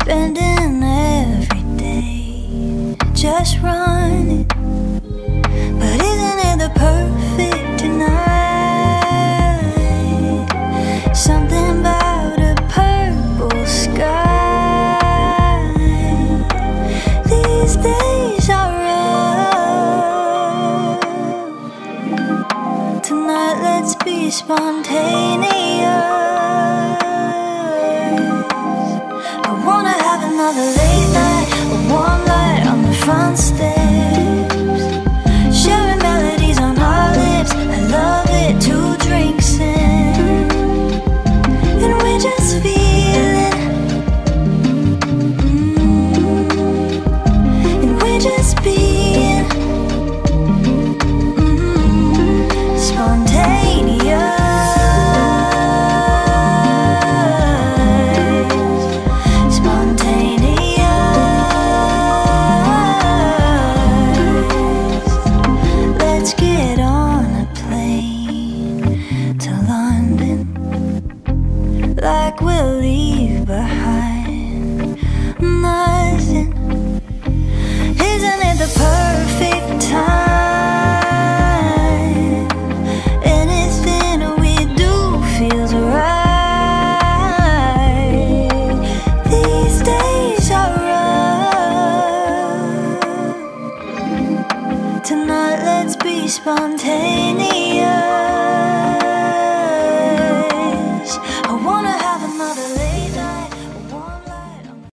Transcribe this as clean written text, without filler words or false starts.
spending every day just running. But isn't it the perfect night? Something about a purple sky. These days are rough. Tonight let's be spontaneous. I wanna have another late night, a warm light on the front steps, sharing melodies on our lips. I love it, 2 drinks in, and we're just feeling, and we're just being spontaneous. Like we'll leave behind nothing. Isn't it the perfect time? Anything we do feels right. These days are rough. Tonight let's be spontaneous.